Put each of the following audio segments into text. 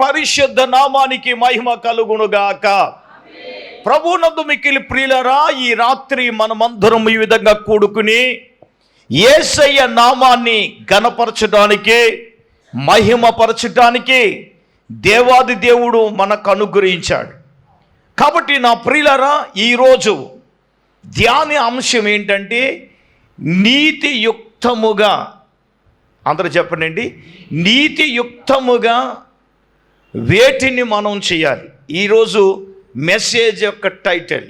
పరిశుద్ధ నామానికి మహిమ కలుగునుగాక. ప్రభువునందు మిక్కిలి ప్రియులారా, ఈ రాత్రి మనమందరం ఈ విధంగా కూడుకుని యేసయ్య నామాన్ని ఘనపరచడానికి, మహిమపరచడానికి దేవాది దేవుడు మనకు అనుగ్రహించాడు. కాబట్టి నా ప్రియులారా, ఈరోజు ధ్యాన అంశం ఏంటంటే నీతియుక్తముగా, అందరూ చెప్పండి, నీతియుక్తముగా వేటిని మనం చేయాలి. ఈరోజు మెసేజ్ యొక్క టైటిల్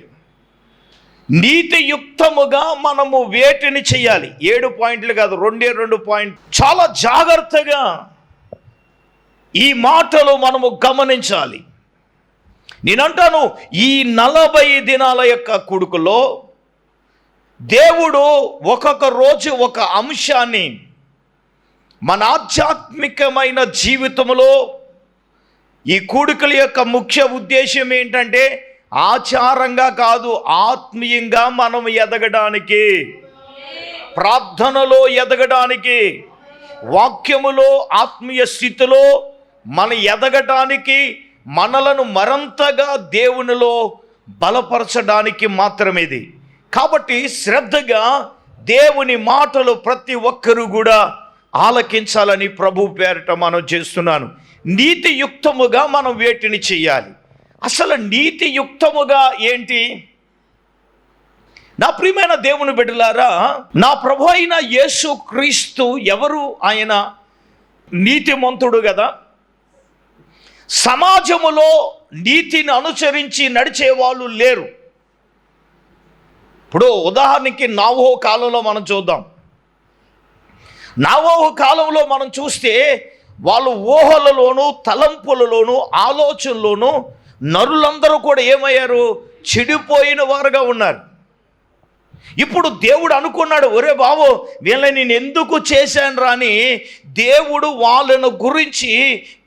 నీతియుక్తముగా మనము వేటిని చేయాలి. 7 పాయింట్లు కాదు, 2 పాయింట్లు. చాలా జాగ్రత్తగా ఈ మాటలు మనము గమనించాలి. నేనంటాను, ఈ 40 దినాల యొక్క కూడుకులో దేవుడు ఒక్కొక్క రోజు ఒక అంశాన్ని మన ఆధ్యాత్మికమైన జీవితంలో, ఈ కూడుకుల యొక్క ముఖ్య ఉద్దేశం ఏంటంటే ఆచారంగా కాదు, ఆత్మీయంగా మనం ఎదగడానికి, ప్రార్థనలో ఎదగడానికి, వాక్యములో ఆత్మీయ స్థితిలో మన ఎదగటానికి, మనలను మరింతగా దేవునిలో బలపరచడానికి మాత్రమే ఇది. కాబట్టి శ్రద్ధగా దేవుని మాటలు ప్రతి ఒక్కరూ కూడా ఆలకించాలని ప్రభు పేరిట మనం చేస్తున్నాను. నీతియుక్తముగా మనం వేటిని చేయాలి. అసలు నీతియుక్తముగా ఏంటి? నా ప్రియమైన దేవుని బిడ్డలారా, నా ప్రభు అయిన యేసు క్రీస్తు ఎవరు? ఆయన నీతిమంతుడు కదా. సమాజములో నీతిని అనుసరించి నడిచే వాళ్ళు లేరు. ఇప్పుడు ఉదాహరణకి నోవహు కాలంలో మనం చూద్దాం. నోవహు కాలంలో మనం చూస్తే వాళ్ళు ఊహలలోనూ, తలంపులలోనూ, ఆలోచనలోనూ నరులందరూ కూడా ఏమయ్యారు? చెడిపోయిన వారుగా ఉన్నారు. ఇప్పుడు దేవుడు అనుకున్నాడు, ఒరే బాబు, వీళ్ళని నేను ఎందుకు చేశాను రా అని దేవుడు వాళ్ళను గురించి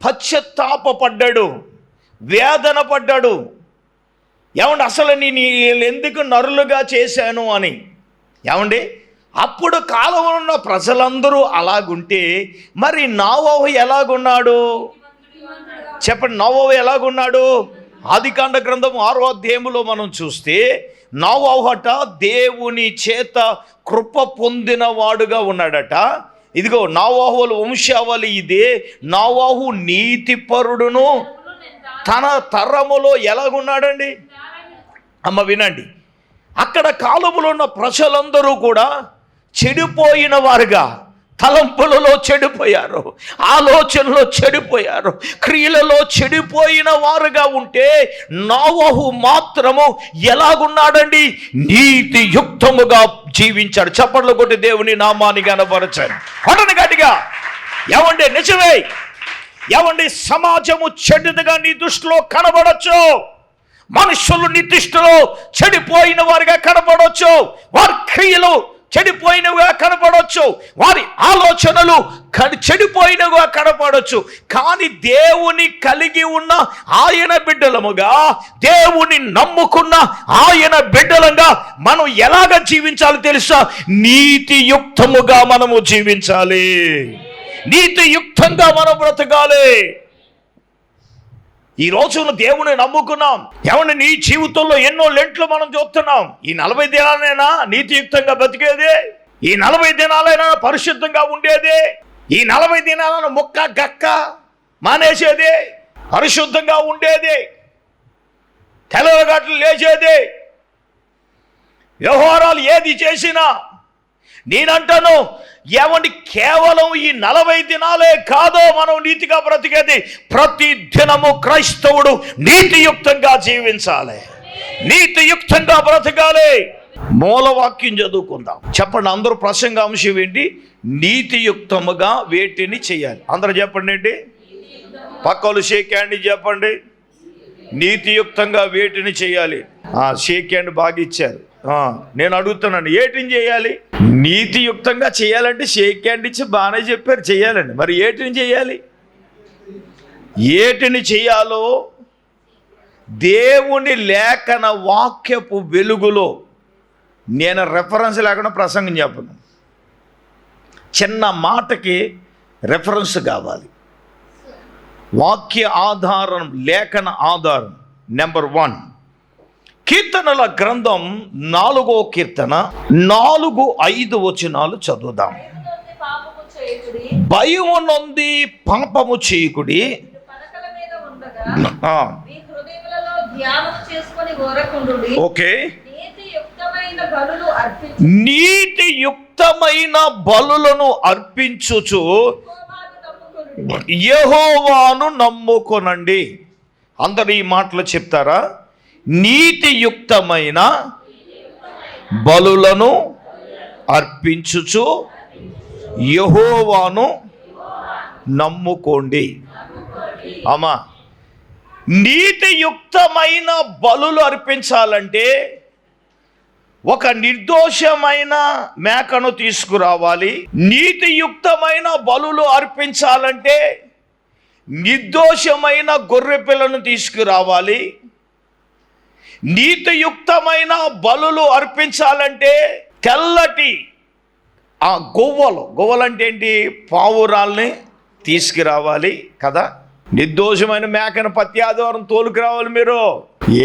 పశ్చాత్తాపపడ్డాడు, వేదన పడ్డాడు. ఏమండి, అసలు నేను ఎందుకు నరులుగా చేశాను అని. ఏమండి, అప్పుడు కాలంలో ఉన్న ప్రజలందరూ అలాగుంటే మరి నోవహు ఎలాగున్నాడు? చెప్పండి, నోవహు ఎలాగున్నాడు? ఆదికాండ గ్రంథం 6వ అధ్యాయములో మనం చూస్తే నోవహుట దేవుని చేత కృప పొందిన వాడుగా ఉన్నాడట. ఇదిగో నోవహు వంశావళి ఇదే. నోవహు నీతిపరుడును, తన తరములో ఎలాగున్నాడండి? అమ్మ వినండి, అక్కడ కాలములో ఉన్న ప్రజలందరూ కూడా చెడిపోయిన వారుగా, తలంపులలో చెడిపోయారు, ఆలోచనలో చెడిపోయారు, క్రియలలో చెడిపోయిన వారుగా ఉంటే నోవహు మాత్రము ఎలాగున్నాడండి? నీతియుక్తముగా జీవించాడు. చప్పట్లు కొట్టి దేవుని నామాన్ని కనపరచాడు. కొట్టని గట్టిగా. ఏమండి, నిజమే. ఏమండి, సమాజము చెడ్డదిగా నీ దృష్టిలో కనబడచ్చు, మనుషులు నీ దృష్టిలో చెడిపోయిన వారిగా కనపడవచ్చు, వారి క్రియలు చెడిపోయినవిగా కనపడవచ్చు, వారి ఆలోచనలు చెడిపోయినవిగా కనపడవచ్చు. కానీ దేవుని కలిగి ఉన్న ఆయన బిడ్డలముగా, దేవుని నమ్ముకున్న ఆయన బిడ్డలంగా మనం ఎలాగ జీవించాలో తెలుసా? నీతియుక్తముగా మనము జీవించాలి, నీతియుక్తంగా మనం బ్రతకాలి. ఈ రోజున దేవుని నమ్ముకున్నాం. ఏమన్నా నీ జీవితంలో ఎన్నో లెంట్లు మనం చూస్తున్నాం. ఈ 40 దినాలైనా నీతియుక్తంగా బతికేది? ఈ 40 దినాలైనా పరిశుద్ధంగా ఉండేది? ఈ 40 దినాలను ముక్క గక్క మానేసేది, పరిశుద్ధంగా ఉండేది, తెల్లగట్లు లేచేది, వ్యవహారాలు ఏది చేసినా నేనంటాను, ఏమండి, కేవలం ఈ 40 దినాలే కాదో మనం నీతిగా బ్రతికేది. ప్రతి దినము క్రైస్తవుడు నీతియుక్తంగా జీవించాలి, నీతియుక్తంగా బ్రతకాలి. మూలవాక్యం చదువుకుందాం. చెప్పండి, అందరూ ప్రసంగాంశం ఏంటి? నీతియుక్తముగా వేటిని చేయాలి. అందరూ చెప్పండి ఏంటి? పక్కలు షేక్ హ్యాండ్ చెప్పండి. నీతియుక్తంగా వేటిని చేయాలి. షేక్ హ్యాండ్ బాగా ఇచ్చారు. నేను అడుగుతున్నాను, ఏటిని చేయాలి? నీతియుక్తంగా చేయాలంటే షేక్ హ్యాండ్ ఇచ్చి బాగానే చెప్పారు చేయాలండి. మరి ఏటిని చేయాలి? ఏటిని చేయాలో దేవుని లేఖన వాక్యపు వెలుగులో నేను రెఫరెన్స్ లేకుండా ప్రసంగం చెప్పను. చిన్న మాటకి రెఫరెన్స్ కావాలి. వాక్య ఆధారం, లేఖన ఆధారం. నెంబర్ 1, కీర్తనల గ్రంథం 4వ కీర్తన 4-5 వచనాలు చదువుదాం. భయము నొంది పాపము చేయకుడి, ఓకే, నీతియుక్తమైన బలులను అర్పించుచు యెహోవాను నమ్ముకొనండి. అందరు ఈ మాటలు చెప్తారా? నీతియుక్తమైన బలులను అర్పించుచు యెహోవాను నమ్ముకోండి. అమ్మా, నీతియుక్తమైన బలులు అర్పించాలంటే ఒక నిర్దోషమైన మేకను తీసుకురావాలి. నీతియుక్తమైన బలులు అర్పించాలంటే నిర్దోషమైన గొర్రె పిల్లను తీసుకురావాలి. నీతియుక్తమైన బలులు అర్పించాలంటే తెల్లటి ఆ గొవ్వలంటే ఏంటి? పావురాల్ని తీసుకురావాలి కదా. నిర్దోషమైన మేకను ప్రతి ఆదివారం తోలుకురావాలి. మీరు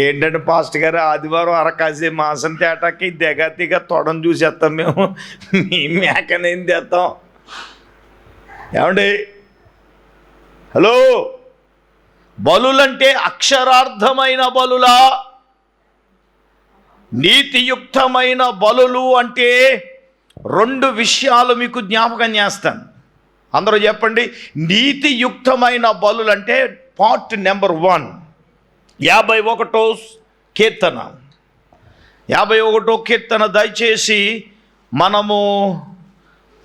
ఏంటంటే పాస్టర్ గారు, ఆదివారం అరకాసే మాసం తేటాకి తెగ తొడను చూసేస్తాం మేము, మీ మేకనేం తెస్తాం? ఏమండి, హలో, బలులంటే అక్షరార్థమైన బలులా? నీతియుక్తమైన బలులు అంటే 2 విషయాలు మీకు జ్ఞాపకం చేస్తాను. అందరూ చెప్పండి. నీతియుక్తమైన బలులు అంటే పార్ట్ నెంబర్ 1, 51వ కీర్తన. 51వ కీర్తన దయచేసి మనము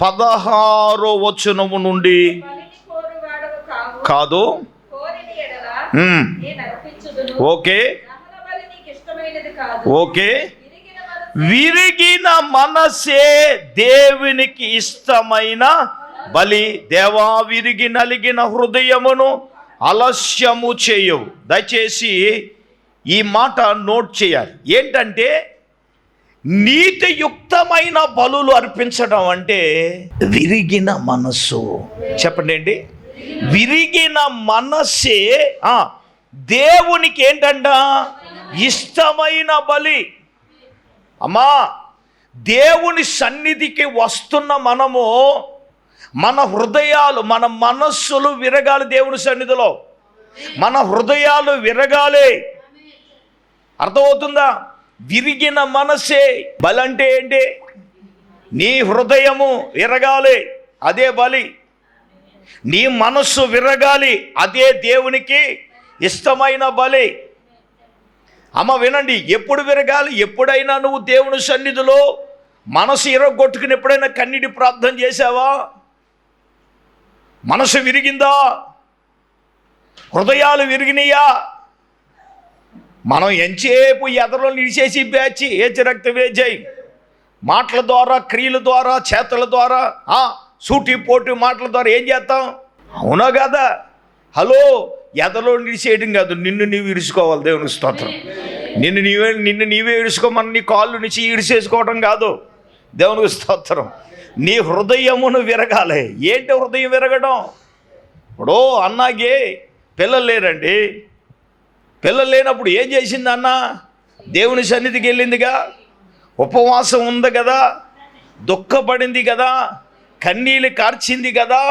16వ వచనము నుండి కాదు, ఓకే ఓకే, విరిగిన మనసే దేవునికి ఇష్టమైన బలి. దేవా, విరిగి నలిగిన హృదయమును ఆలస్యము చేయవు. దయచేసి ఈ మాట నోట్ చేయాలి. ఏంటంటే నీతియుక్తమైన బలులు అర్పించడం అంటే విరిగిన మనస్సు. చెప్పండి ఏంటి? విరిగిన మనస్సే దేవునికి ఏంటంట? ఇష్టమైన బలి. అమ్మా, దేవుని సన్నిధికి వస్తున్న మనము మన హృదయాలు, మన మనస్సులు విరగాలి. దేవుని సన్నిధిలో మన హృదయాలు విరగాలి. అర్థమవుతుందా? విరిగిన మనసే బలి అంటే ఏంటి? నీ హృదయము విరగాలి, అదే బలి. నీ మనస్సు విరగాలి, అదే దేవునికి ఇష్టమైన బలి. అమ్మ వినండి, ఎప్పుడు విరగాలి? ఎప్పుడైనా నువ్వు దేవుని సన్నిధిలో మనసు ఇరగొట్టుకుని ఎప్పుడైనా కన్నీటి ప్రార్థన చేశావా? మనసు విరిగిందా? హృదయాలు విరిగినాయా? మనం ఎంచేపు ఎదలో నిడిచేసి బ్యాచి రక్త వేజాయి మాటల ద్వారా, క్రియల ద్వారా, చేతల ద్వారా, సూటి పోటీ మాటల ద్వారా ఏం చేస్తాం? అవునా కదా? హలో, ఎదలో నిడిచేయడం కాదు, నిన్ను నీవు ఇరుచుకోవాలి. దేవునికి స్తోత్రం. నిన్ను నీవే ఇరుచుకోమని నీ కాళ్ళు నుంచి ఇడిచేసుకోవడం కాదు. దేవునికి స్తోత్రం. నీ హృదయమును విరగాలి. ఏంటి హృదయం విరగడం? ఇప్పుడు అన్నాగే పిల్లలు లేరండి. పిల్లలు లేనప్పుడు ఏం చేసింది అన్న? దేవుని సన్నిధికి వెళ్ళిందిగా, ఉపవాసం ఉంది కదా, దుఃఖపడింది కదా, కన్నీళ్ళు కార్చింది కదా.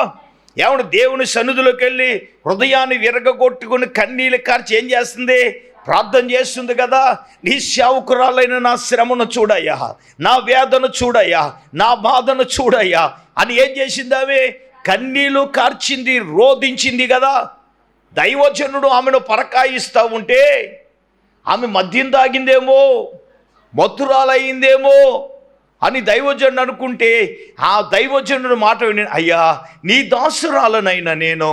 ఏమన్నా దేవుని సన్నిధిలోకి వెళ్ళి హృదయాన్ని విరగొట్టుకుని కన్నీళ్ళు కార్చి ఏం చేస్తుంది? ప్రార్థన చేస్తుంది కదా. నీ సేవకురాలైన నా శ్రమను చూడయ్యా, నా వేదన చూడయ్యా, నా బాధను చూడయ్యా అని ఏం చేసింది? ఆమె కన్నీళ్ళు కార్చింది, రోధించింది కదా. దైవజనుడు ఆమెను పరకాయిస్తూ ఉంటే ఆమె మద్యం తాగిందేమో, మత్తురాలయ్యిందేమో అని దైవజనుడు అనుకుంటే, ఆ దైవజనుడు మాట విని, అయ్యా నీ దాసురాలనైనా నేను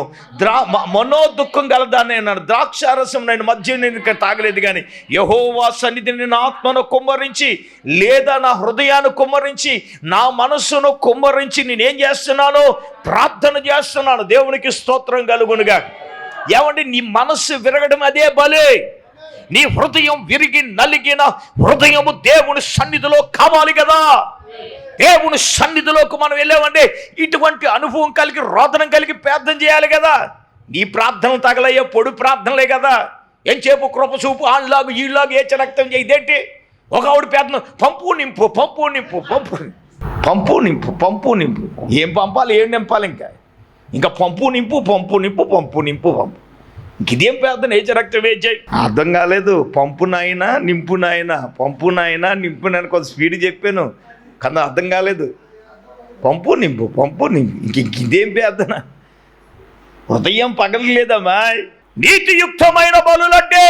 మనోదుఖం గలదానైనా ద్రాక్షారసం నేను మద్యం నేను తాగలేదు, కానీ యెహోవా సన్నిధిని నా ఆత్మను కుమ్మరించి, లేదా నా హృదయాన్ని కుమ్మరించి, నా మనస్సును కుమ్మరించి నేనేం చేస్తున్నాను? ప్రార్థన చేస్తున్నాను. దేవునికి స్తోత్రం కలుగునుగా. ఏమండి, నీ మనస్సు విరగడం అదే బలే. నీ హృదయం విరిగి నలిగిన హృదయము దేవుని సన్నిధిలో కావాలి కదా. దేవుని సన్నిధిలోకి మనం వెళ్ళామంటే ఇటువంటి అనుభవం కలిగి, రోదనం కలిగి ప్రార్థన చేయాలి కదా. నీ ప్రార్థనలు తగలయ్యే పొడి ప్రార్థనలే కదా. ఏం చేపు కృప చూపు ఆళ్ళలాగు ఈళ్ళలాగు ఏచ రక్తం చేయదేంటి? ఒక ఆవిడ ప్రార్థన పంపు నింపు పంపు నింపు పంపు పంపు నింపు పంపు నింపు. ఏం పంపాలి, ఏం నింపాలి? ఇంకా పంపు నింపు పంపు నింపు పంపు నింపు పంపు. ఇదేం ప్రార్థన? ఏచ రక్తం వేచాయి అర్థం కాలేదు. పంపు నాయనా నింపు నాయనా, పంపు నాయనా నింపు నాయన కొంత స్పీడ్ చెప్పాను కానీ అర్థం కాలేదు. పంపు నింపు పంపు నింపు. ఇదేం ప్రార్థన? హృదయం పగలలేదమ్మా. నీతియుక్తమైన బలులంటే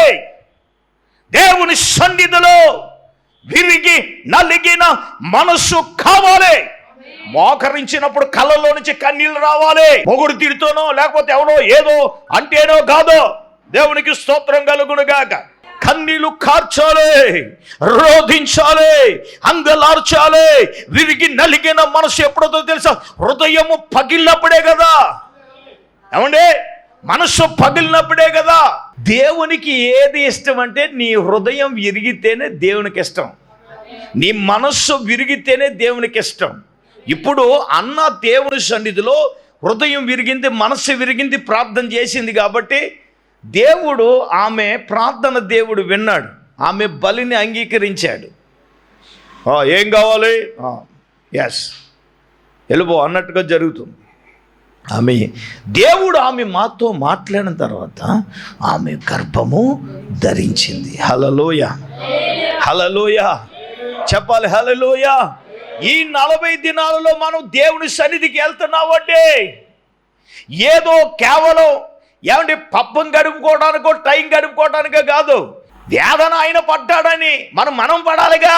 దేవుని సన్నిధిలో విరిగి నలిగిన మనస్సు కావాలి. మోకరించినప్పుడు కళ్ళలో నుంచి కన్నీళ్ళు రావాలి. మొగుడు తిడుతోనో లేకపోతే ఎవరో ఏదో అంటేనో కాదో. దేవునికి స్తోత్రం కలుగునుగాక. కన్నీళ్లు కార్చాలి, రోధించాలి, అంగలార్చాలి. విరిగి నలిగిన మనసు ఎప్పుడో తెలుసా? హృదయము పగిలినప్పుడే కదా. ఏమండి, మనసు పగిలినప్పుడే కదా. దేవునికి ఏది ఇష్టం అంటే నీ హృదయం విరిగితేనే దేవునికి ఇష్టం, నీ మనస్సు విరిగితేనే దేవునికి ఇష్టం. ఇప్పుడు అన్న దేవుని సన్నిధిలో హృదయం విరిగింది, మనస్సు విరిగింది, ప్రార్థన చేసింది కాబట్టి దేవుడు ఆమె ప్రార్థన దేవుడు విన్నాడు, ఆమె బలిని అంగీకరించాడు. ఏం కావాలి? ఎస్ వెళ్ళిపో అన్నట్టుగా జరుగుతుంది. దేవుడు ఆమె మాతో మాట్లాడిన తర్వాత ఆమె గర్భము ధరించింది. హల్లెలూయ హల్లెలూయ చెప్పాలి. హల్లెలూయ. ఈ 40 దినాలలో మనం దేవుని సన్నిధికి వెళ్తున్నామంటే ఏదో కేవలం ఏమంటే పబ్బం గడుపుకోవడానికో టైం గడుపుకోవడానికో కాదు. వేదన ఆయన పడ్డాడని మనం పడాలిగా.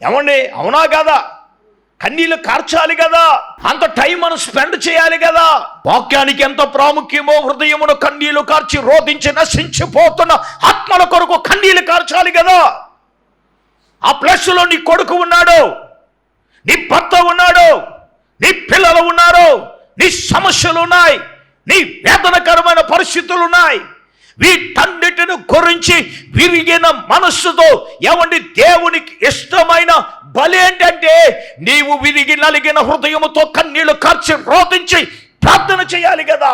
ఏమండి, అవునా కదా? కన్నీళ్ళు కార్చాలి కదా, అంత టైం మనం స్పెండ్ చేయాలి కదా. వాక్యానికి ఎంత ప్రాముఖ్యమో హృదయమును కన్నీళ్లు కార్చి రోధించి నశించిపోతున్న ఆత్మల కొరకు కన్నీళ్లు కార్చాలి కదా. ఆ ప్లస్లో నీ కొడుకు ఉన్నాడు, నీ భర్త ఉన్నాడు, నీ పిల్లలు ఉన్నారు, నీ సమస్యలు ఉన్నాయి, నీ వేదనకరమైన పరిస్థితులు ఉన్నాయి. వీటన్నిటిని గురించి విరిగిన మనస్సుతో ఏమండి దేవునికి ఇష్టమైన బలి ఏంటంటే నీవు విరిగి నలిగిన హృదయముతో కన్నీళ్లు కార్చి రోధించి ప్రార్థన చేయాలి కదా.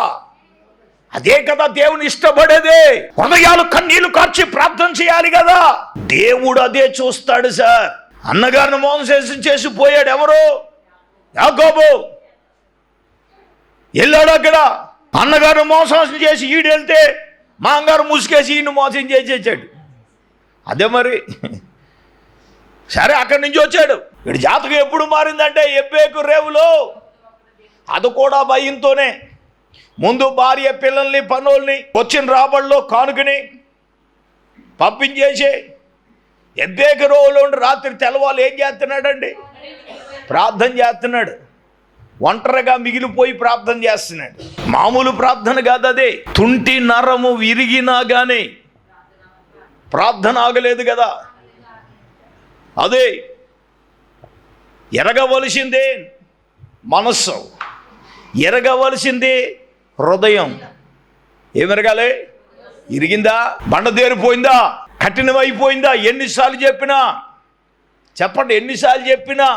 అదే కదా దేవుని ఇష్టపడేదే. హృదయాలు కన్నీళ్లు కార్చి ప్రార్థన చేయాలి కదా. దేవుడు అదే చూస్తాడు సార్. అన్నగారిని మోసం చేసి పోయాడు ఎవరు? యాకోబు వెళ్ళాడు. అక్కడ అన్నగారిని మోసం చేసి ఈడు వెళ్తే మా అంగారు ముసుకేసి ఈయన మోసం చేసేసాడు. అదే మరి. సరే అక్కడి నుంచి వచ్చాడు. వీడి జాతకం ఎప్పుడు మారిందంటే ఎబ్బేకు రేవులో, అది కూడా భయంతోనే. ముందు భార్య పిల్లల్ని పనుల్ని వచ్చిన రాబడిలో కానుకని పంపించేసి ఎబ్బేకు రేవులో రాత్రి తెల్లవాళ్ళు ఏం చేస్తున్నాడండి? ప్రార్థన చేస్తున్నాడు. ఒంటరిగా మిగిలిపోయి ప్రార్థన చేస్తున్నాడు. మామూలు ప్రార్థన కాదు అదే. తుంటి నరము విరిగినా కానీ ప్రార్థన ఆగలేదు కదా. అదే ఎరగవలసిందే మనస్సు, ఎరగవలసిందే హృదయం. ఏమెరగాలి? ఇరిగిందా? బండదేరిపోయిందా? కఠినమైపోయిందా? ఎన్నిసార్లు చెప్పినా చెప్పండి, ఎన్నిసార్లు చెప్పినా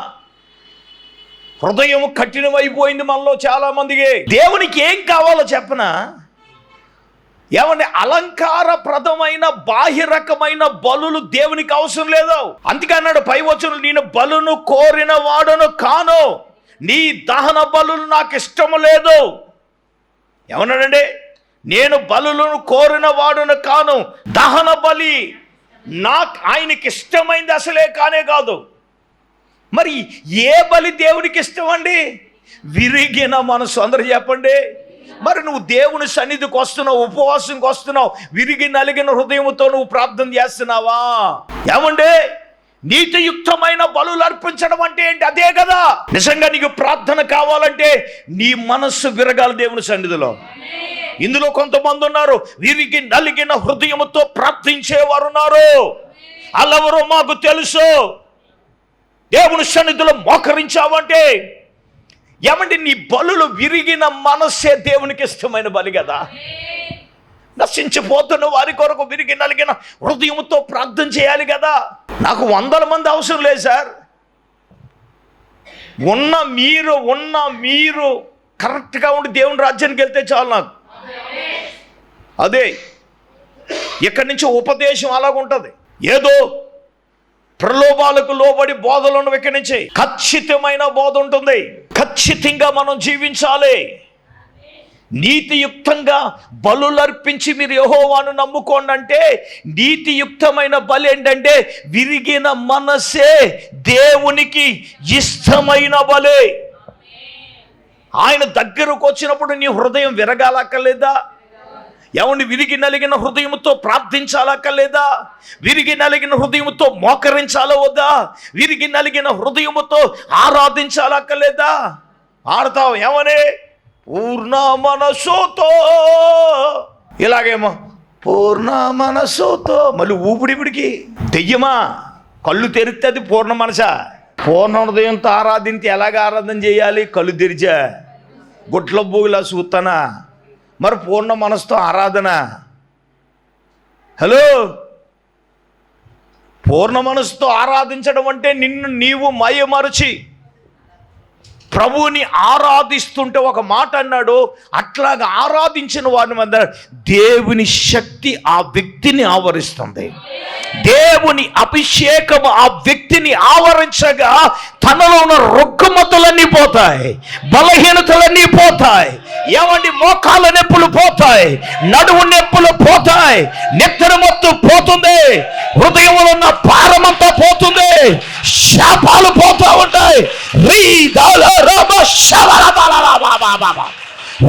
హృదయం కఠినమైపోయింది మనలో చాలా మందికి. దేవునికి ఏం కావాలో చెప్పనా? ఏమంటే అలంకారప్రదమైన బాహ్యరకమైన బలులు దేవునికి అవసరం లేదు. అందుకే అన్నాడు పై వచనం, నేను బలును కోరిన వాడును కాను, నీ దహన బలులు నాకు ఇష్టము లేదు. ఏమన్నాడండి? నేను బలులను కోరిన వాడును కాను, దహన బలి నాకు ఆయనకి ఇష్టమైంది అసలే కానే కాదు. మరి ఏ బలి దేవునికి ఇష్టం అండి? విరిగిన మనసు. అందరూ చెప్పండి. మరి నువ్వు దేవుని సన్నిధికి వస్తున్నావు, ఉపవాసంకి వస్తున్నావు, విరిగి నలిగిన హృదయంతో నువ్వు ప్రార్థన చేస్తున్నావా? ఏమండి, నీతియుక్తమైన బలులు అర్పించడం అంటే ఏంటి? అదే కదా. నిజంగా నీకు ప్రార్థన కావాలంటే నీ మనస్సు విరగాలి దేవుని సన్నిధిలో. ఇందులో కొంతమంది ఉన్నారు, విరిగి నలిగిన హృదయంతో ప్రార్థించేవారు ఉన్నారు. అల్లెవరో మాకు తెలుసు. దేవుని సన్నిధిలో మోకరించావంటే ఏమంటే నీ బలులు విరిగిన మనస్సే దేవునికి ఇష్టమైన బలి కదా. నశించిపోతున్న వారి కొరకు విరిగి నలిగిన హృదయంతో ప్రార్థన చేయాలి కదా. నాకు 100 మంది అవసరం లేదు సార్. ఉన్న మీరు కరెక్ట్గా ఉండి దేవుని రాజ్యానికి వెళ్తే చాలు నాకు. అదే ఇక్కడి నుంచి ఉపదేశం అలాగుంటుంది. ఏదో ప్రలోభాలకు లోబడి బోధలు ఉన్నవి ఇక్కడి నుంచి ఖచ్చితమైన బోధ ఉంటుంది. ఖచ్చితంగా మనం జీవించాలి. నీతియుక్తంగా బలులర్పించి మీరు యెహోవాను నమ్ముకోండి అంటే, నీతియుక్తమైన బలి ఏంటంటే విరిగిన మనసే దేవునికి ఇష్టమైన బలి. ఆయన దగ్గరకు వచ్చినప్పుడు నీ హృదయం విరగాలక్కర్లేదా? ఏమండి, విరిగి నలిగిన హృదయంతో ప్రార్థించాలక్కర్లేదా? విరిగి నలిగిన హృదయంతో మోకరించాలో వద్దా? విరిగి నలిగిన హృదయముతో ఆరాధించాలక్కర్లేదా? ఆడతావు ఏమని? పూర్ణ మనసుతో. ఇలాగేమో పూర్ణ మనసుతో మళ్ళీ ఊపిడిపిడికి దెయ్యమా? కళ్ళు తెరిస్తే అది పూర్ణ మనసా? పూర్ణ హృదయంతో ఆరాధించి ఎలాగ ఆరాధన చేయాలి? కళ్ళు తెరిచా గుట్ల బూగిలా చూస్తానా? మరి పూర్ణ మనసుతో ఆరాధన. హలో, పూర్ణ మనసుతో ఆరాధించడం అంటే నిన్ను నీవు మయమరచి ప్రభువుని ఆరాధిస్తుంటే ఒక మాట అన్నాడు, అట్లాగా ఆరాధించిన వారిని మీద దేవుని శక్తి ఆ వ్యక్తిని ఆవరిస్తుంది. దేవుని అభిషేకం ఆ వ్యక్తిని ఆవరించగా తనలో ఉన్న రుగ్మతలన్నీ పోతాయి, బలహీనతలన్నీ పోతాయి. ఏమండి, మోకాళ్ళ నొప్పులు పోతాయి, నడువు నొప్పులు పోతాయి, నిద్ర మొత్తం పోతుంది, హృదయంలో ఉన్న భారమంతా పోతుంది, శాపాలు పోతా ఉంటాయి.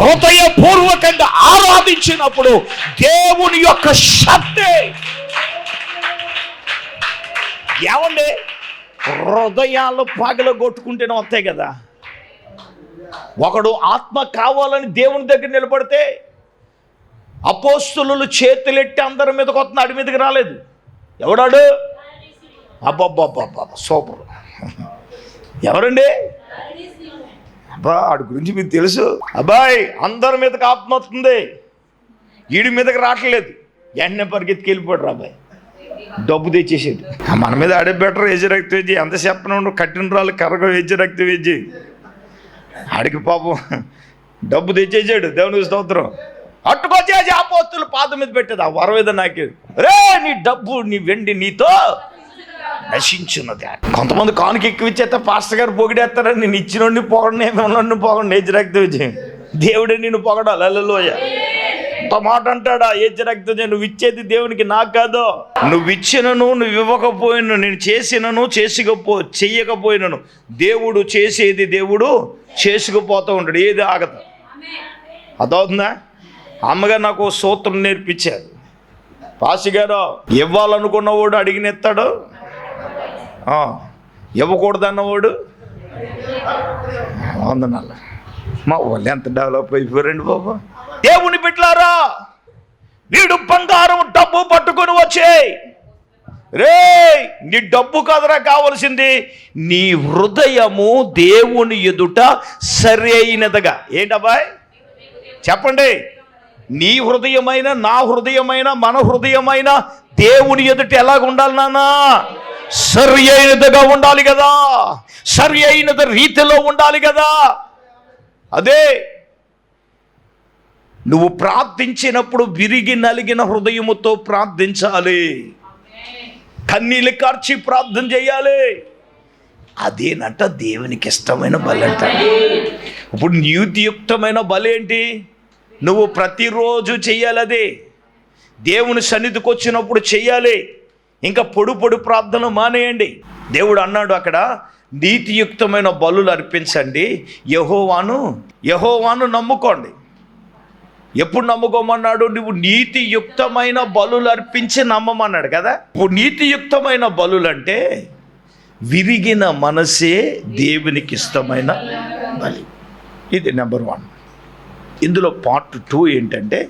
హృదయపూర్వకంగా ఆరాధించినప్పుడు దేవుని యొక్క శక్తి. ఏమండి, హృదయాలు పగలగొట్టుకుంటేనే వస్తాయి కదా. ఒకడు ఆత్మ కావాలని దేవుని దగ్గర నిలబడితే అపోస్తులు చేతులెట్టి అందరి మీదకి వస్తున్నా, అడి మీదకి రాలేదు. ఎవడాడు? అబ్బబ్బబ్బబ్బ సూపర్. ఎవరండి? అబ్బా, ఆడి గురించి మీకు తెలుసు. అబ్బాయి, అందరి మీదకి ఆత్మ వస్తుంది, ఈడి మీదకి రావట్లేదు. వెంటనే పరిగెత్తికి వెళ్ళిపోయాడు అబ్బాయి, డబ్బు తెచ్చేసేది. మన మీద ఆడే బెటర్ వేజి రక్తం వేజి ఎంత చెప్పను, కట్టిన రాళ్ళు కర్రగా వేజి రక్తం వేజి ఆడికి పాపం డబ్బు తెచ్చేసాడు. దేవునికి స్తోత్రం. అట్టుకొచ్చేసి అపోస్తులు పాదం మీద పెట్టేది. ఆ వరవేద నాకే, రే నీ డబ్బు నీ వెండి నీతో నశించున్నది. కొంతమంది కానుక ఎక్కువ ఇచ్చేస్తే పాస్టర్ గారు పొగిడేస్తారని నేను ఇచ్చినోడిని పొగండి, ఏమన్నా పొగండి, ఏజి రక్తం వేజి దేవుడే నిన్ను పొగడాలి. హల్లెలూయా. అంత మాట అంటాడా? ఏజి రక్తం నువ్వు ఇచ్చేది దేవునికి, నాకు కాదు. నువ్వు ఇచ్చినను నువ్వు ఇవ్వకపోయినను, నేను చేసినను చెయ్యకపోయినను, దేవుడు చేసేది దేవుడు చేసుకుపోతూ ఉంటాడు, ఏది ఆగదు. అదవుతుందా? అమ్మగారు నాకు సూత్రం నేర్పించారు. పాసి గారు, ఇవ్వాలనుకున్నవాడు అడిగినెత్తాడు, ఇవ్వకూడదన్నవాడు వందనాలు. మా వాళ్ళు ఎంత డెవలప్ అయిపోయారండి బాబా. దేవుని బిడ్డలారా, వీడు బంగారం డబ్బు పట్టుకొని వచ్చే రే, నీ డబ్బు కదరా కావలసింది, నీ హృదయము దేవుని ఎదుట సరి అయినదిగా. ఏంటబ్బాయి చెప్పండి? నీ హృదయమైన, నా హృదయమైన, మన హృదయమైన దేవుని ఎదుట ఎలాగ ఉండాలి నాన్న? సరి అయినదిగా ఉండాలి కదా, సరి అయినది రీతిలో ఉండాలి కదా. అదే నువ్వు ప్రార్థించినప్పుడు విరిగి నలిగిన హృదయముతో ప్రార్థించాలి, కన్నీళ్ళు కార్చి ప్రార్థన చేయాలి. అదేనట దేవునికి ఇష్టమైన బలి అంట. ఇప్పుడు నీతియుక్తమైన బలి ఏంటి? నువ్వు ప్రతిరోజు చెయ్యాలి. అదే దేవుని సన్నిధికి వచ్చినప్పుడు చెయ్యాలి. ఇంకా పొడు ప్రార్థన మానేయండి. దేవుడు అన్నాడు అక్కడ, నీతియుక్తమైన బలులు అర్పించండి, యెహోవాను నమ్ముకోండి. ఎప్పుడు నమ్ముకోమన్నాడు? నువ్వు నీతియుక్తమైన బలులు అర్పించి నమ్మమన్నాడు కదా. ఇప్పుడు నీతియుక్తమైన బలులు అంటే విరిగిన మనసే దేవునికి ఇష్టమైన బలి. ఇది నెంబర్ 1. ఇందులో పార్ట్ 2 ఏంటంటే,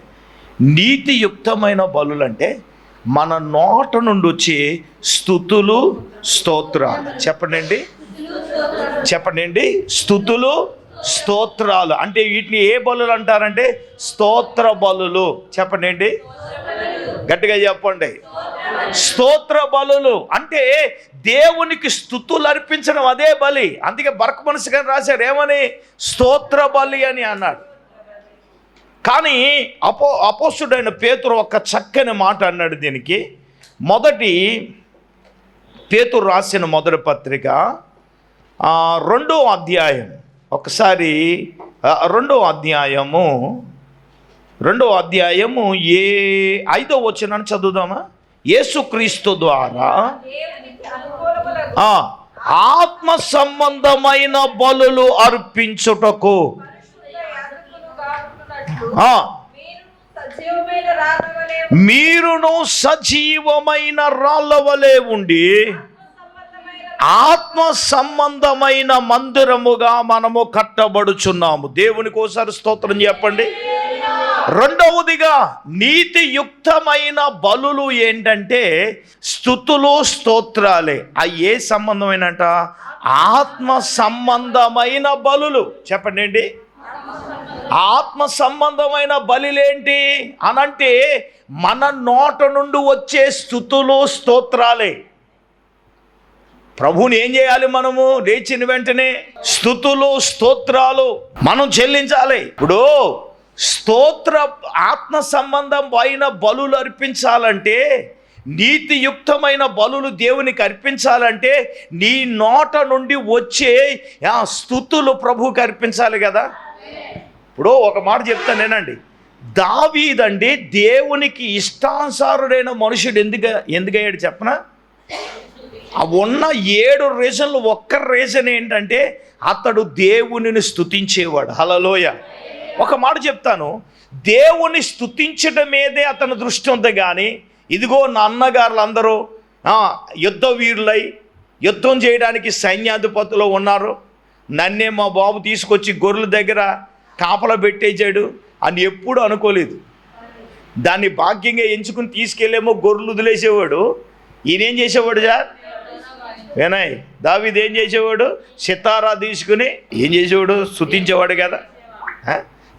నీతియుక్తమైన బలులు అంటే మన నోట నుండి వచ్చే స్తుతులు స్తోత్రాలు. చెప్పండి, స్తుతులు స్తోత్రాలు అంటే వీటిని ఏ బలులు అంటారంటే స్తోత్ర బలులు. చెప్పండి, గట్టిగా చెప్పండి. స్తోత్ర బలులు అంటే దేవునికి స్తుతులు అర్పించడం, అదే బలి. అందుకే బర్క్ మనసు గారు రాశారు ఏమని, స్తోత్ర బలి అని అన్నాడు. కానీ అపోస్తుడైన పేతురు ఒక చక్కని మాట అన్నాడు దీనికి. మొదటి పేతురు రాసిన మొదటి పత్రిక 2వ అధ్యాయం, ఒకసారి 2వ అధ్యాయము 5వ వచనాన్ని చదువుదామా. యేసుక్రీస్తు ద్వారా ఆత్మ సంబంధమైన బలులు అర్పించుటకు మీరును సజీవమైన రాళ్ళ వలె ఉండి ఆత్మ సంబంధమైన మందిరముగా మనము కట్టబడుచున్నాము. దేవునికి ఒకసారి స్తోత్రం చెప్పండి. రెండవదిగా నీతియుక్తమైన బలులు ఏంటంటే స్తుతులు, స్తోత్రాలే. అవి ఏ సంబంధమైనట? ఆత్మ సంబంధమైన బలులు. చెప్పండి ఏంటి? ఆత్మ సంబంధమైన బలిలేంటి అనంటే మన నోట నుండి వచ్చే స్తుతులు, స్తోత్రాలే. ప్రభువుని ఏం చేయాలి? మనము లేచిన వెంటనే స్తుతులు, స్తోత్రాలు మనం చెల్లించాలి. ఇప్పుడు స్తోత్ర ఆత్మ సంబంధం అయిన బలులు అర్పించాలంటే, నీతియుక్తమైన బలులు దేవునికి అర్పించాలంటే నీ నోట నుండి వచ్చే స్తుతులు ప్రభువుకి అర్పించాలి కదా. ఇప్పుడు ఒక మాట చెప్తాను నేనండి. దావీదండి దేవునికి ఇష్టానుసారుడైన మనుషుడు ఎందుకయ్యాడు చెప్పనా? ఉన్న 7 రీజన్లు ఒక్క రీజన్ ఏంటంటే అతడు దేవునిని స్తుతించేవాడు. హల్లెలూయ. ఒక మాట చెప్తాను, దేవుని స్తుతించడం మీదే అతని దృష్టి ఉంది. కానీ ఇదిగో నా అన్నగారులు అందరూ యుద్ధ వీరులై యుద్ధం చేయడానికి సైన్యాధిపతులు ఉన్నారు, నన్నే మా బాబు తీసుకొచ్చి గొర్రెల దగ్గర కాపలా పెట్టేశాడు అని ఎప్పుడు అనుకోలేదు. దాన్ని భాగ్యంగా ఎంచుకుని తీసుకెళ్ళేమో గొర్రెలు వదిలేసేవాడు. ఈయనేం చేసేవాడు సార్? వినయ్ దావీదు ఏం చేసేవాడు? సితారా తీసుకుని ఏం చేసేవాడు? స్తుతించేవాడు కదా.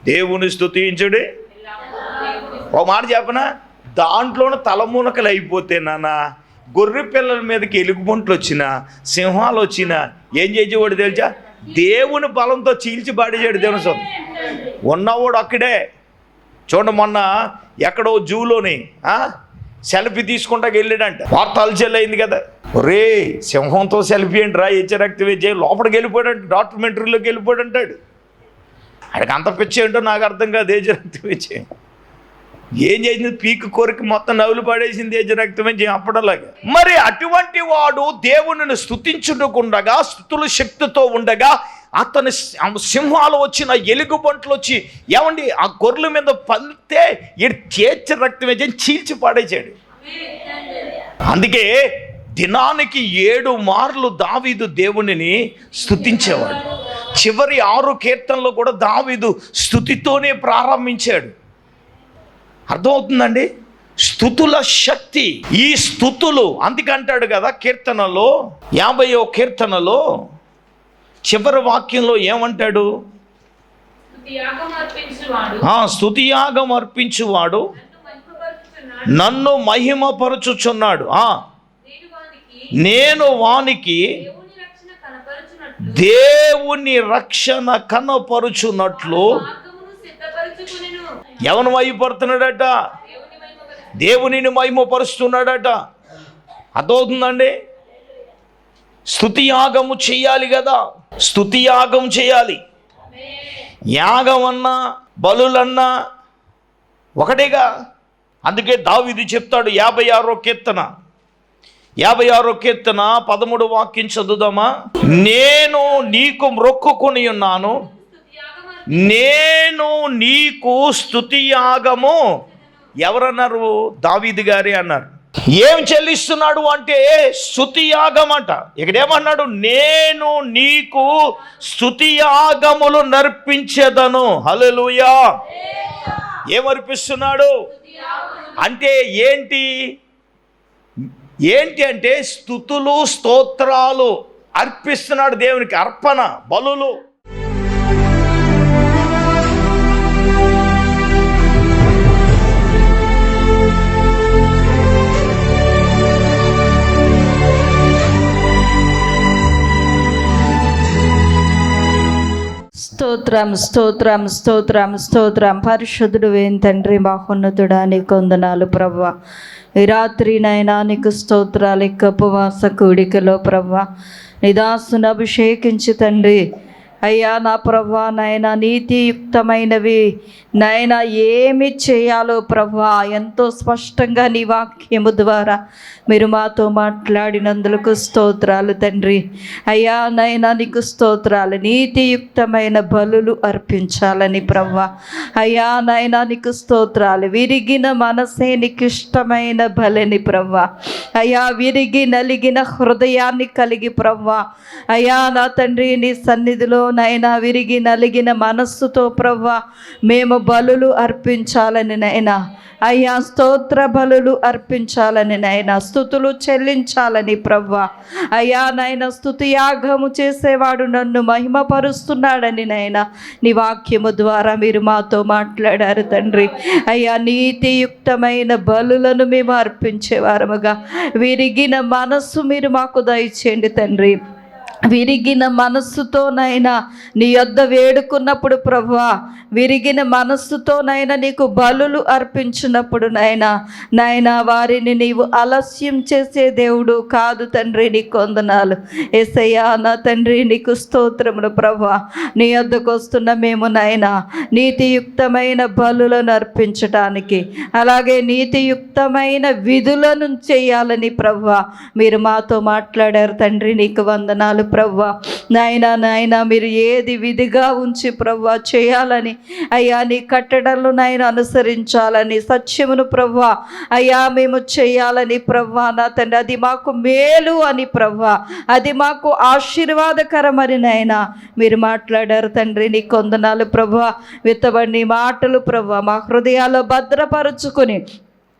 దేవుని స్తుతించుడే. ఒక మాట చెప్పనా, దాంట్లోనే తలమునకలు అయిపోతే నాన్న గొర్రె పిల్లల మీదకి ఎలుగుబంట్లు వచ్చినా, సింహాలు వచ్చినా ఏం చేసేవాడు తెలుసా? దేవుని బలంతో చీల్చి పాడేసాడు దేవుని సొంత. ఉన్నవాడు అక్కడే. చూడండి, మొన్న ఎక్కడో జూలోని సెల్ఫీ తీసుకుంటాకి వెళ్ళాడంట. వార్త అలచెల్లయింది కదా. రే సింహంతో సెల్ఫీ ఏంటి రా, హెచ్చరక్తి విజయ్ లోపలికి వెళ్ళిపోయాడంట, డాక్యుమెంటరీలోకి వెళ్ళిపోయాడు అంటాడు. ఆయనకు అంత పిచ్చి ఏంటో నాకు అర్థం కాదు. హెచ్చరక్తి విజయ్ ఏం చేసింది? పీక్ కొరికి మొత్తం నవ్వులు పడేసింది హెచ్చరక్తి విజయ్ అప్పటిలాగా. మరి అటువంటి వాడు దేవునిని స్తుతించుకుండగా, స్తుతుల శక్తితో ఉండగా అతని సింహాలు వచ్చిన ఎలుగుబంట్లు వచ్చి ఏమండి ఆ గొర్రెల మీద పంతే చేర్చి రక్తం వేసి చీల్చి పాడేశాడు. అందుకే దినానికి 7 మార్లు దావీదు దేవునిని స్తుతించేవాడు. చివరి 6 కీర్తనలో కూడా దావీదు స్తుతితోనే ప్రారంభించాడు. అర్థమవుతుందండి? స్తుతుల శక్తి. ఈ స్తుతులు అందుకంటాడు కదా కీర్తనలో 50వ కీర్తనలో చివరి వాక్యంలో ఏమంటాడు? స్తుతియాగం అర్పించువాడు నన్ను మహిమపరచుచున్నాడు. నేను వానికి దేవుని రక్షణ కనపరుచున్నట్లు. ఎవను మహిమపడుతున్నాడట? దేవునిని మహిమపరుస్తున్నాడట. అర్థమవుతుందండి? స్తుతియాగము చేయాలి కదా. స్తుతియాగం చేయాలి. యాగం అన్నా బలులన్నా ఒకటేగా. అందుకే దావీదు చెప్తాడు 56వ కీర్తన 13వ వాక్యం చదువుదామా. నేను నీకు మొక్కుకొని ఉన్నాను, నేను నీకు స్తుతియాగము. ఎవరన్నారు? దావీదు గారే అన్నారు. ఏం చెల్లిస్తున్నాడు అంటే స్తుతియాగం అంట. ఇక్కడేమన్నాడు? నేను నీకు స్తుతియాగములు నర్పించెదను. హల్లెలూయా. ఏమర్పిస్తున్నాడు అంటే ఏంటి అంటే స్తుతులు, స్తోత్రాలు అర్పిస్తున్నాడు దేవునికి. అర్పణ బలులు. స్తోత్రం స్తోత్రం స్తోత్రం స్తోత్రం. పరిశుద్ధుడు వేం తండ్రి, మహోన్నతుడా, నీకు వందనాలు ప్రభువా. ఈ రాత్రి నైనా నీకు స్తోత్రాలు. ఇక ఉపవాస కూడికలో ప్రభువా నీ దాసును అభిషేకించి తండ్రి అయ్యా నా ప్రభువా నాయన నీతియుక్తమైనవి నాయన ఏమి చేయాలో ప్రభువా ఎంతో స్పష్టంగా నీ వాక్యము ద్వారా మీరు మాతో మాట్లాడినందుకు స్తోత్రాలు తండ్రి. అయ్యా నాయన నీకు స్తోత్రాలు. నీతియుక్తమైన బలులు అర్పించాలని ప్రభువా అయ్యా నాయన నీకు స్తోత్రాలు. విరిగిన మనసే నీకు ఇష్టమైన బలిని ప్రభువా అయ్యా, విరిగి నలిగిన హృదయాన్ని కలిగి ప్రభువా అయ్యా నా తండ్రి నీ సన్నిధిలో నైనా విరిగి నలిగిన మనస్సుతో ప్రభువా మేము బలులు అర్పించాలని నైనా అయ్యా, స్తోత్ర బలులు అర్పించాలని నైనా, స్తుతులు చెల్లించాలని ప్రభువా అయ్యా నాయన, స్తుతి యాగము చేసేవాడు నన్ను మహిమపరుస్తున్నాడని నైనా నీ వాక్యము ద్వారా మీరు మాతో మాట్లాడారు తండ్రి. అయ్యా నీతియుక్తమైన బలులను మేము అర్పించేవారముగా విరిగిన మనస్సు మీరు మాకు దయచేయండి తండ్రి. విరిగిన మనస్సుతోనైనా నీ యొద్ద వేడుకున్నప్పుడు ప్రభువా విరిగిన మనస్సుతోనైనా నీకు బలులు అర్పించినప్పుడు నాయనా వారిని నీవు ఆలస్యం చేసే దేవుడు కాదు తండ్రి. నీకు వందనాలు యేసయ్యా నా తండ్రి, నీకు స్తోత్రములు ప్రభువా. నీ యొద్దకు వస్తున్న మేము నాయనా నీతియుక్తమైన బలులను అర్పించటానికి అలాగే నీతియుక్తమైన విధులను చేయాలని ప్రభువా మీరు మాతో మాట్లాడారు తండ్రి. నీకు వందనాలు ప్రభువా. నాయనా మీరు ఏది విధిగా ఉంచి ప్రభువా చేయాలని అయ్యా, నీ కట్టడలను నాయన అనుసరించాలని, సత్యమును ప్రభువా అయ్యా మేము చేయాలని ప్రభువా నా తండ్రి, అది మాకు మేలు అని ప్రభువా, అది మాకు ఆశీర్వాదకరమని నాయన మీరు మాట్లాడారు తండ్రి. నీకు వందనాలు ప్రభువా. విత్తబడిన మాటలు ప్రభువా మా హృదయాల్లో భద్రపరుచుకొని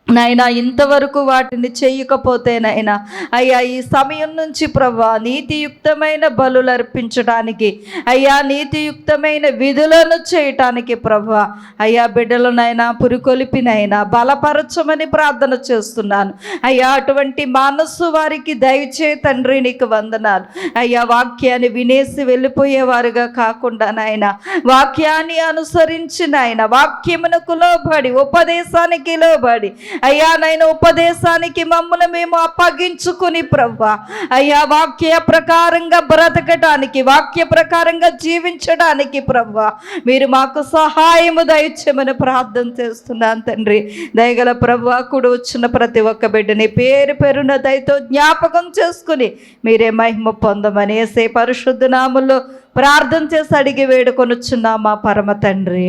నాయనా ఇంతవరకు వాటిని చేయకపోతే నాయనా అయ్యా ఈ సమయం నుంచి ప్రభువా నీతియుక్తమైన బలులు అర్పించడానికి అయ్యా, నీతియుక్తమైన విధులను చేయటానికి ప్రభువా అయ్యా బిడ్డలనైనా పురికొలిపినైనా బలపరచమని ప్రార్థన చేస్తున్నాను అయ్యా. అటువంటి మనస్సు వారికి దయచే తండ్రి. నీకు వందనాలు అయ్యా. వాక్యాన్ని వినేసి వెళ్ళిపోయేవారుగా కాకుండా నాయన వాక్యాన్ని అనుసరించి నాయన వాక్యమునకు లోబడి ఉపదేశానికి లోబడి అయ్యా నాయన ఉపదేశానికి మమ్మల్ని మేము అప్పగించుకుని ప్రభువా అయ్యా వాక్య ప్రకారంగా బ్రతకటానికి, వాక్య ప్రకారంగా జీవించడానికి ప్రభువా మీరు మాకు సహాయము దయచేయమని ప్రార్థన చేస్తున్నాను తండ్రి. దయగల ప్రభువా కూడి వచ్చిన ప్రతి ఒక్క బిడ్డని పేరు పేరున దయతో జ్ఞాపకం చేసుకుని మీరే మహిమ పొందమని యేసే పరిశుద్ధ నామములో ప్రార్థన చేసి అడిగి వేడుకొనుచున్నా మా పరమ తండ్రి,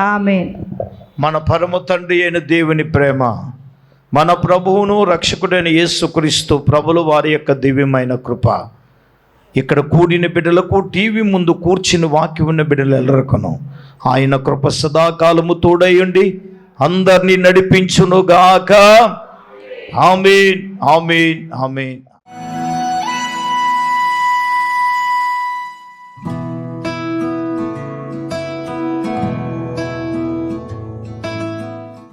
ఆమేన్. మన పరమ తండ్రి అయిన దేవుని ప్రేమ, మన ప్రభువును రక్షకుడైన యేసుక్రీస్తు ప్రభులు వారి యొక్క దివ్యమైన కృప, ఇక్కడ కూడిన బిడ్డలకు, టీవీ ముందు కూర్చుని వాక్యం ఉన్న బిడ్డలు ఎల్లరకును ఆయన కృప సదాకాలము తోడయుండి అందరినీ నడిపించునుగాక. ఆమేన్ ఆమేన్ ఆమేన్.